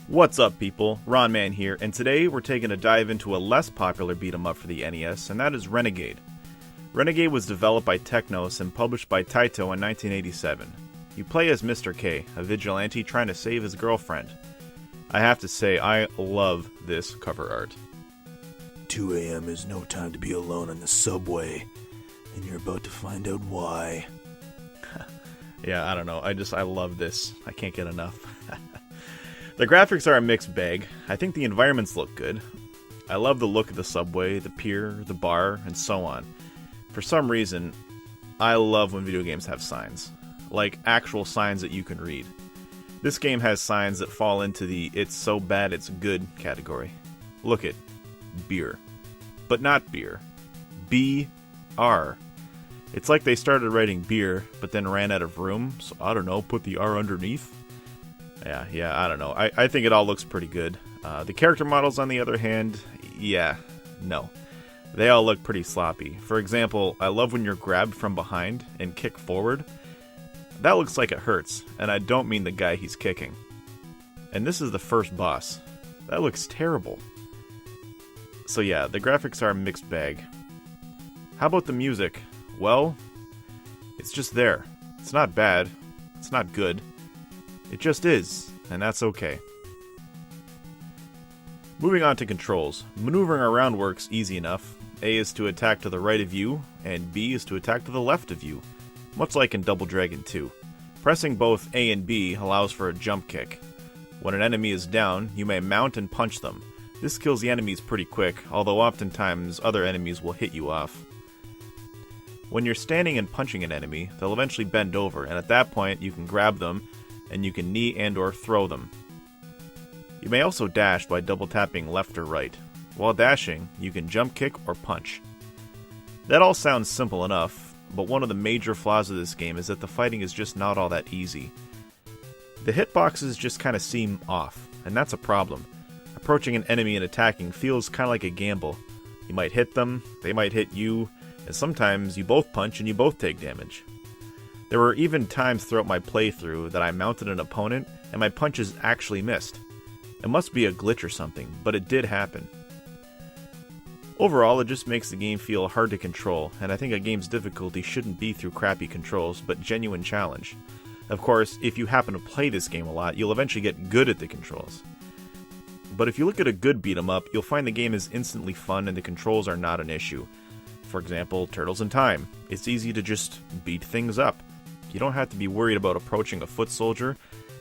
What's up, people? RonMan here, and today we're taking a dive into a less popular beat-em-up for the NES, and that is Renegade. Renegade was developed by Technos and published by Taito in 1987. You play as Mr. K, a vigilante trying to save his girlfriend. I have to say, I love this cover art. 2 a.m. is no time to be alone on the subway, and you're about to find out why. Yeah, I don't know, I love this. I can't get enough. The graphics are a mixed bag. I think the environments look good. I love the look of the subway, the pier, the bar, and so on. For some reason, I love when video games have signs. Like actual signs that you can read. This game has signs that fall into the "it's so bad it's good" category. Look at beer. But not beer. B-R. It's like they started writing beer, but then ran out of room, so I don't know, put the R underneath? Yeah, I don't know. I think it all looks pretty good. The character models, on the other hand, no. They all look pretty sloppy. For example, I love when you're grabbed from behind and kicked forward. That looks like it hurts, and I don't mean the guy he's kicking. And this is the first boss. That looks terrible. So yeah, the graphics are a mixed bag. How about the music? Well, it's just there. It's not bad. It's not good. It just is, and that's okay. Moving on to controls. Maneuvering around works easy enough. A is to attack to the right of you, and B is to attack to the left of you, much like in Double Dragon 2. Pressing both A and B allows for a jump kick. When an enemy is down, you may mount and punch them. This kills the enemies pretty quick, although oftentimes other enemies will hit you off. When you're standing and punching an enemy, they'll eventually bend over, and at that point you can grab them, and you can knee and or throw them. You may also dash by double tapping left or right. While dashing, you can jump kick or punch. That all sounds simple enough, but one of the major flaws of this game is that the fighting is just not all that easy. The hitboxes just kind of seem off, and that's a problem. Approaching an enemy and attacking feels kind of like a gamble. You might hit them, they might hit you, and sometimes you both punch and you both take damage. There were even times throughout my playthrough that I mounted an opponent and my punches actually missed. It must be a glitch or something, but it did happen. Overall, it just makes the game feel hard to control, and I think a game's difficulty shouldn't be through crappy controls, but genuine challenge. Of course, if you happen to play this game a lot, you'll eventually get good at the controls. But if you look at a good beat-em-up, you'll find the game is instantly fun and the controls are not an issue. For example, Turtles in Time. It's easy to just beat things up. You don't have to be worried about approaching a foot soldier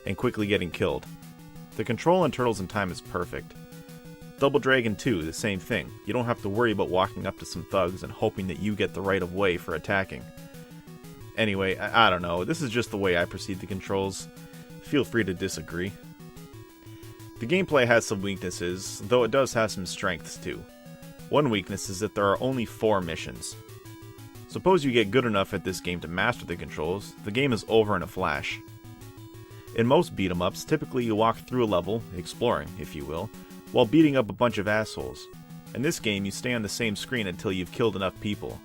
and quickly getting killed. The control in Turtles in Time is perfect. Double Dragon 2, the same thing. You don't have to worry about walking up to some thugs and hoping that you get the right of way for attacking. Anyway, I don't know, this is just the way I perceive the controls. Feel free to disagree. The gameplay has some weaknesses, though it does have some strengths too. One weakness is that there are only 4 missions. Suppose you get good enough at this game to master the controls, the game is over in a flash. In most beat-em-ups, typically you walk through a level, exploring, if you will, while beating up a bunch of assholes. In this game, you stay on the same screen until you've killed enough people.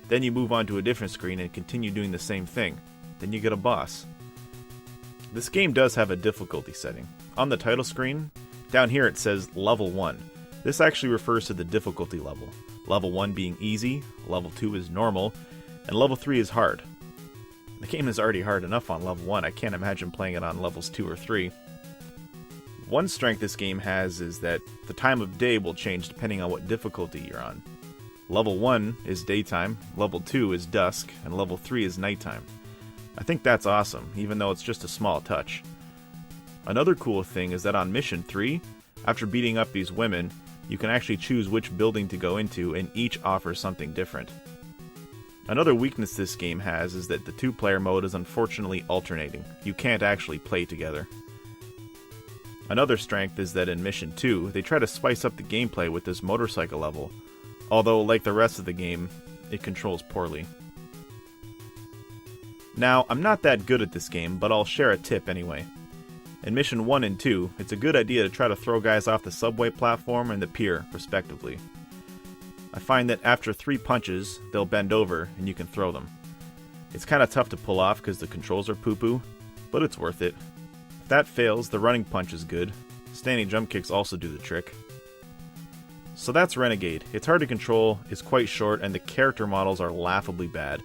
Then you move on to a different screen and continue doing the same thing. Then you get a boss. This game does have a difficulty setting. On the title screen, down here it says Level 1. This actually refers to the difficulty level. Level 1 being easy, Level 2 is normal, and Level 3 is hard. The game is already hard enough on Level 1, I can't imagine playing it on Levels 2 or 3. One strength this game has is that the time of day will change depending on what difficulty you're on. Level 1 is daytime, Level 2 is dusk, and Level 3 is nighttime. I think that's awesome, even though it's just a small touch. Another cool thing is that on Mission 3, after beating up these women, you can actually choose which building to go into, and each offers something different. Another weakness this game has is that the 2-player mode is unfortunately alternating. You can't actually play together. Another strength is that in Mission 2, they try to spice up the gameplay with this motorcycle level, although like the rest of the game, it controls poorly. Now, I'm not that good at this game, but I'll share a tip anyway. In Mission 1 and 2, it's a good idea to try to throw guys off the subway platform and the pier, respectively. I find that after 3 punches, they'll bend over and you can throw them. It's kinda tough to pull off because the controls are poo-poo, but it's worth it. If that fails, the running punch is good. Standing jump kicks also do the trick. So that's Renegade. It's hard to control, it's quite short, and the character models are laughably bad.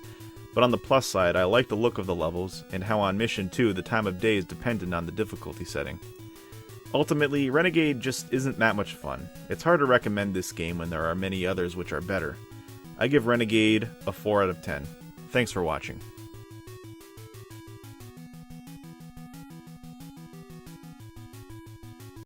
But on the plus side, I like the look of the levels, and how on Mission 2 the time of day is dependent on the difficulty setting. Ultimately, Renegade just isn't that much fun. It's hard to recommend this game when there are many others which are better. I give Renegade a 4 out of 10. Thanks for watching.